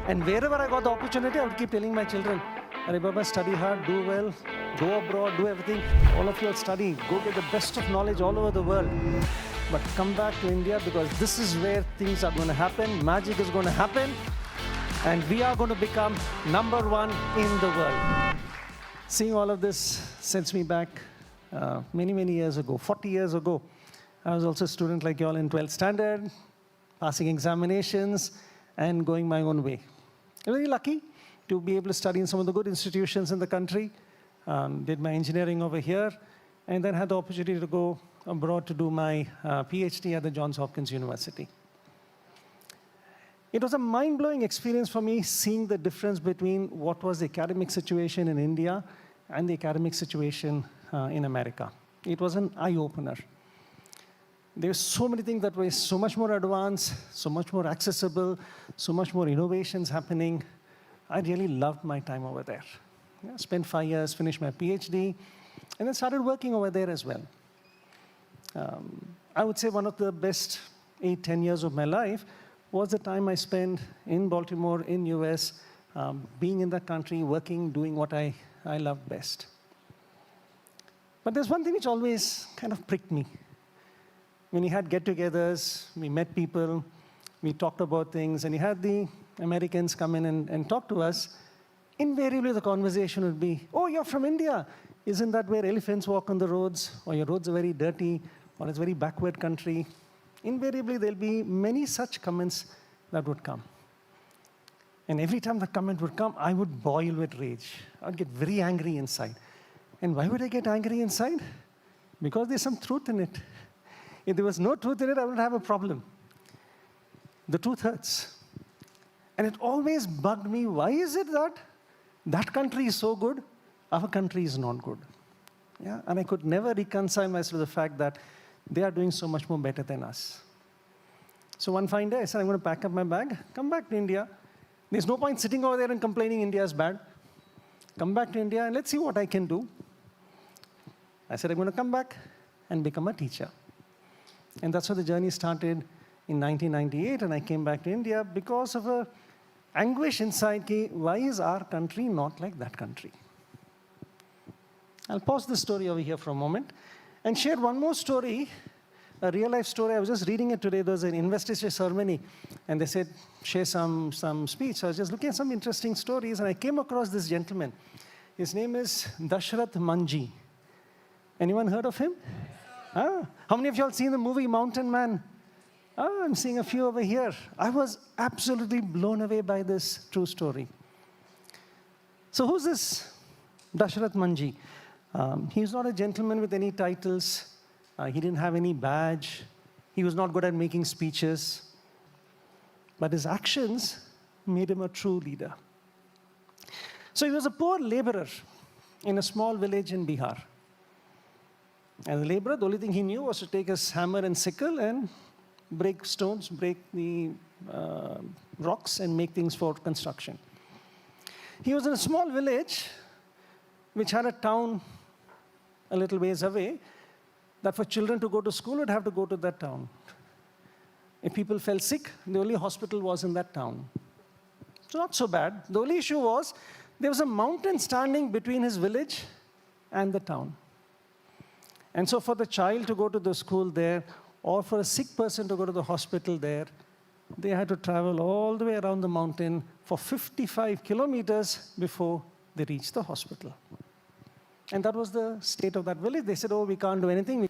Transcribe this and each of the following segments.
And wherever I got the opportunity, I would keep telling my children, "Arey Baba, study hard, do well, go abroad, do everything. All of you will study, go get the best of knowledge all over the world. But come back to India because this is where things are going to happen, magic is going to happen, and we are going to become #1 in the world." Seeing all of this sends me back many, many years ago, 40 years ago. I was also a student like you all in 12th standard, passing examinations and going my own way. I'm very lucky to be able to study in some of the good institutions in the country. Did my engineering over here, and then had the opportunity to go abroad to do my PhD at the Johns Hopkins University. It was a mind-blowing experience for me seeing the difference between what was the academic situation in India and the academic situation in America. It was an eye-opener. There were so many things that were so much more advanced, so much more accessible, so much more innovations happening. I really loved my time over there. Yeah, spent 5 years, finished my PhD, and then started working over there as well. I would say one of the best 8-10 years of my life was the time I spent in Baltimore, in US, being in that country, working, doing what I loved best. But there's one thing which always kind of pricked me. When we had get-togethers, we met people, we talked about things, and you had the Americans come in and talk to us, invariably the conversation would be, "Oh, you're from India. Isn't that where elephants walk on the roads? Or your roads are very dirty, or it's a very backward country?" Invariably, there'll be many such comments that would come. And every time the comment would come, I would boil with rage. I would get very angry inside. And why would I get angry inside? Because there's some truth in it. If there was no truth in it, I wouldn't have a problem. The truth hurts. And it always bugged me, why is it that that country is so good, our country is not good? Yeah? And I could never reconcile myself with the fact that they are doing so much more better than us. So one fine day, I said, I'm going to pack up my bag, come back to India. There's no point sitting over there and complaining India is bad. Come back to India and let's see what I can do. I said, I'm going to come back and become a teacher. And that's how the journey started in 1998, and I came back to India because of a anguish inside, why is our country not like that country? I'll pause the story over here for a moment and share one more story, a real-life story. I was just reading it today. There was an investiture ceremony, and they said, share some speech. So I was just looking at some interesting stories, and I came across this gentleman. His name is Dashrath Manjhi. Anyone heard of him? Ah, how many of y'all seen the movie Mountain Man? Ah, I'm seeing a few over here. I was absolutely blown away by this true story. So who's this Dashrath Manjhi? He's not a gentleman with any titles. He didn't have any badge. He was not good at making speeches. But his actions made him a true leader. So he was a poor laborer in a small village in Bihar. As a laborer, the only thing he knew was to take his hammer and sickle and break stones, break the rocks, and make things for construction. He was in a small village which had a town a little ways away, that for children to go to school would have to go to that town. If people fell sick, the only hospital was in that town. So not so bad. The only issue was there was a mountain standing between his village and the town. And so for the child to go to the school there, or for a sick person to go to the hospital there, they had to travel all the way around the mountain for 55 kilometers before they reached the hospital. And that was the state of that village. They said, oh, we can't do anything.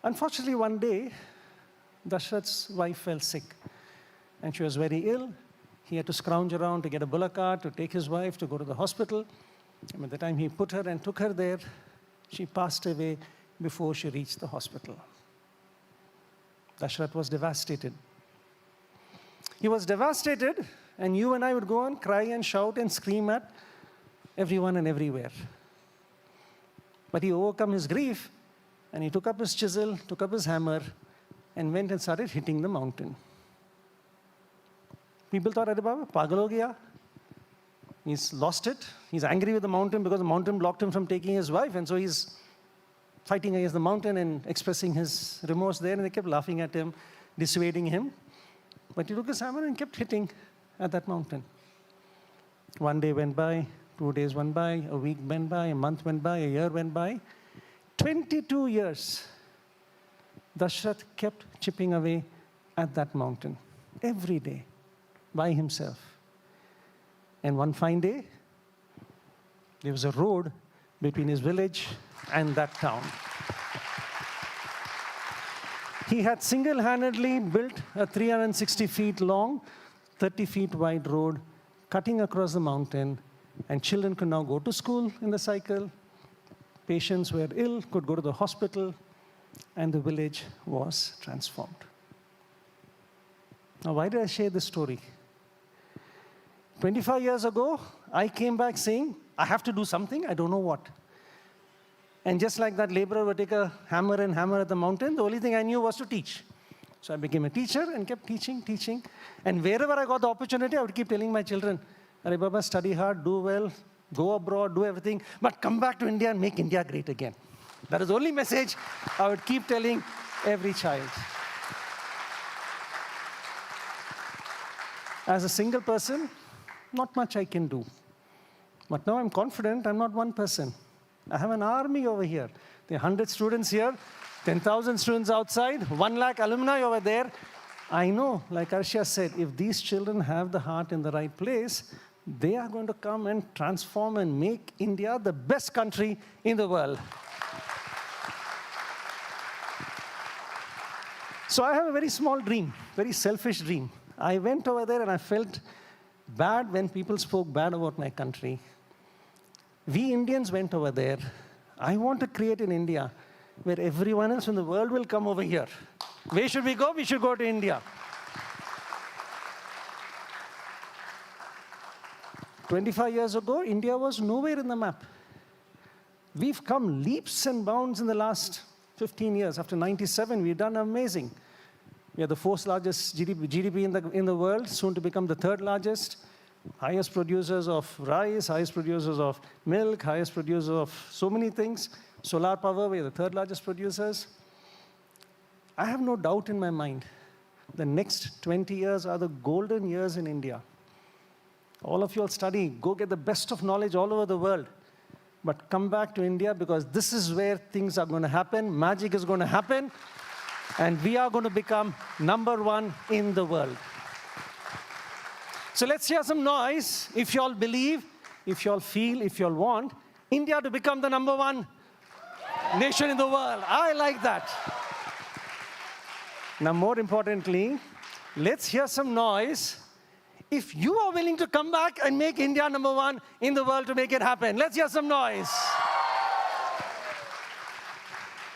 Unfortunately, one day, Dashrath's wife fell sick, and she was very ill. He had to scrounge around to get a bullock cart to take his wife to go to the hospital. And by the time he put her and took her there, she passed away before she reached the hospital. Dashrath was devastated. He was devastated, and you and I would go and cry and shout and scream at everyone and everywhere. But he overcome his grief, and he took up his chisel, took up his hammer, and went and started hitting the mountain. People thought, "Arey Baba, pagal ho gaya." He's lost it. He's angry with the mountain because the mountain blocked him from taking his wife, and so he's fighting against the mountain and expressing his remorse there, and they kept laughing at him, dissuading him. But he took his hammer and kept hitting at that mountain. One day went by, 2 days went by, a week went by, a month went by, a year went by. 22 years, Dashrath kept chipping away at that mountain every day by himself. And one fine day, there was a road between his village and that town. He had single-handedly built a 360 feet long, 30 feet wide road cutting across the mountain, and children could now go to school in the cycle. Patients who were ill could go to the hospital, and the village was transformed. Now, why did I share this story? 25 years ago, I came back saying, I have to do something, I don't know what. And just like that laborer would take a hammer and hammer at the mountain, the only thing I knew was to teach. So I became a teacher and kept teaching. And wherever I got the opportunity, I would keep telling my children, Arey Baba, study hard, do well, go abroad, do everything, but come back to India and make India great again. That is the only message I would keep telling every child. As a single person, not much I can do. But now I'm confident I'm not one person. I have an army over here. There are 100 students here, 10,000 students outside, 1 lakh alumni over there. I know, like Arshia said, if these children have the heart in the right place, they are going to come and transform and make India the best country in the world. So I have a very small dream, very selfish dream. I went over there and I felt bad when people spoke bad about my country. We Indians went over there. I want to create an India where everyone else in the world will come over here. Where should we go? We should go to India. 25 years ago, India was nowhere in the map. We've come leaps and bounds in the last 15 years. After 97, we've done amazing. We are the 4th largest GDP in the world, soon to become the 3rd largest. Highest producers of rice, highest producers of milk, highest producers of so many things. Solar power, we are the 3rd largest producers. I have no doubt in my mind, the next 20 years are the golden years in India. All of you will study, go get the best of knowledge all over the world. But come back to India because this is where things are going to happen, magic is going to happen, and we are going to become #1 in the world. So let's hear some noise if you all believe, if you all feel, if you all want India to become the #1 nation in the world. I like that. Now, more importantly, let's hear some noise if you are willing to come back and make India #1 in the world to make it happen. Let's hear some noise.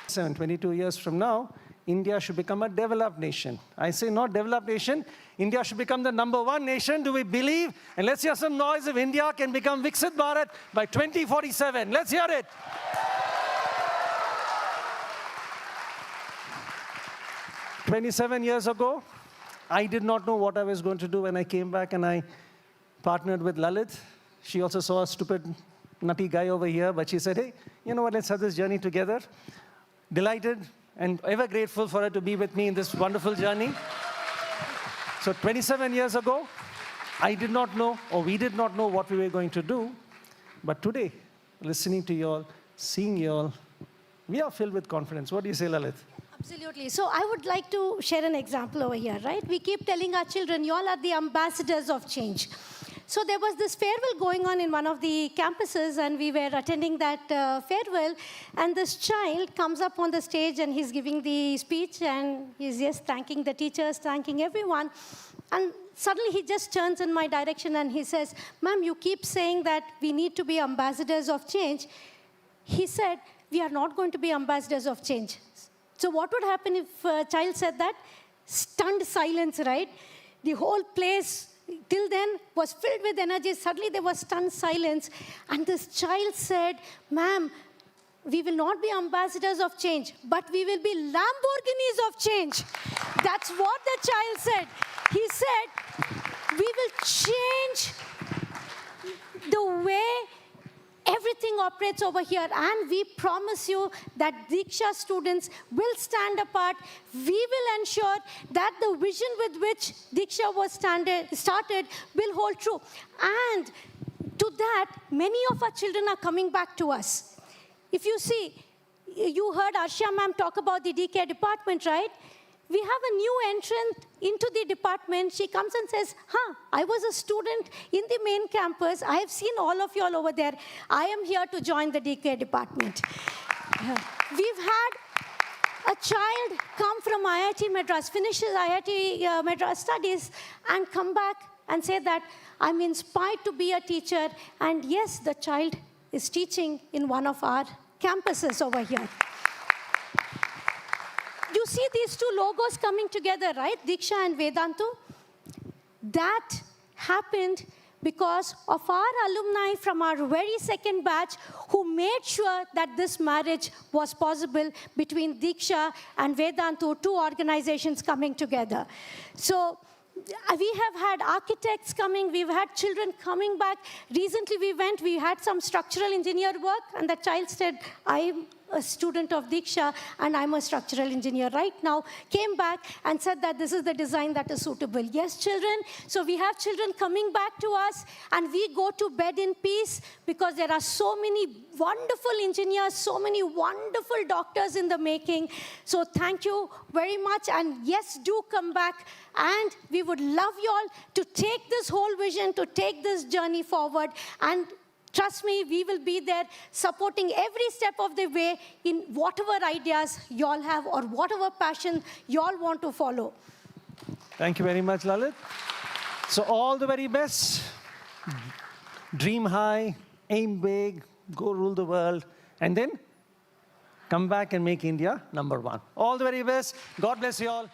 22 years from now, India should become a developed nation. I say not developed nation. India should become the #1 nation. Do we believe? And let's hear some noise if India can become Viksit Bharat by 2047. Let's hear it. 27 years ago, I did not know what I was going to do when I came back and I partnered with Lalit. She also saw a stupid, nutty guy over here, but she said, hey, you know what, let's have this journey together. Delighted and ever grateful for her to be with me in this wonderful journey. So 27 years ago, I did not know, or we did not know what we were going to do. But today, listening to you all, seeing you all, we are filled with confidence. What do you say, Lalit? Absolutely. So I would like to share an example over here, right? We keep telling our children, you all are the ambassadors of change. So there was this farewell going on in one of the campuses, and we were attending that farewell, and this child comes up on the stage, and he's giving the speech, and he's just thanking the teachers, thanking everyone, and suddenly he just turns in my direction, and he says, ma'am, you keep saying that we need to be ambassadors of change. He said, we are not going to be ambassadors of change. So what would happen if a child said that? Stunned silence, right? The whole place till then was filled with energy. Suddenly there was stunned silence. And this child said, ma'am, we will not be ambassadors of change, but we will be Lamborghinis of change. That's what the child said. He said, we will change the way everything operates over here, and we promise you that Deeksha students will stand apart. We will ensure that the vision with which Deeksha was started will hold true. And to that, many of our children are coming back to us. If you see, you heard Arshia ma'am talk about the DK department, right? We have a new entrant into the department. She comes and says, I was a student in the main campus. I have seen all of you all over there. I am here to join the DK department. We've had a child come from IIT Madras, finishes IIT Madras studies, and come back and say that I'm inspired to be a teacher. And yes, the child is teaching in one of our campuses over here. You see these two logos coming together, right? Deeksha and Vedantu. That happened because of our alumni from our very second batch who made sure that this marriage was possible between Deeksha and Vedantu, two organizations coming together. So we have had architects coming, we've had children coming back. Recently we had some structural engineer work, and the child said, I'm a student of Deeksha and I'm a structural engineer right now, came back and said that this is the design that is suitable. Yes, children. So we have children coming back to us, and we go to bed in peace because there are so many wonderful engineers, so many wonderful doctors in the making. So thank you very much. And yes, do come back. And we would love you all to take this whole vision, to take this journey forward. And trust me, we will be there supporting every step of the way in whatever ideas you all have or whatever passion you all want to follow. Thank you very much, Lalit. So all the very best. Dream high, aim big, go rule the world, and then come back and make India #1. All the very best. God bless you all.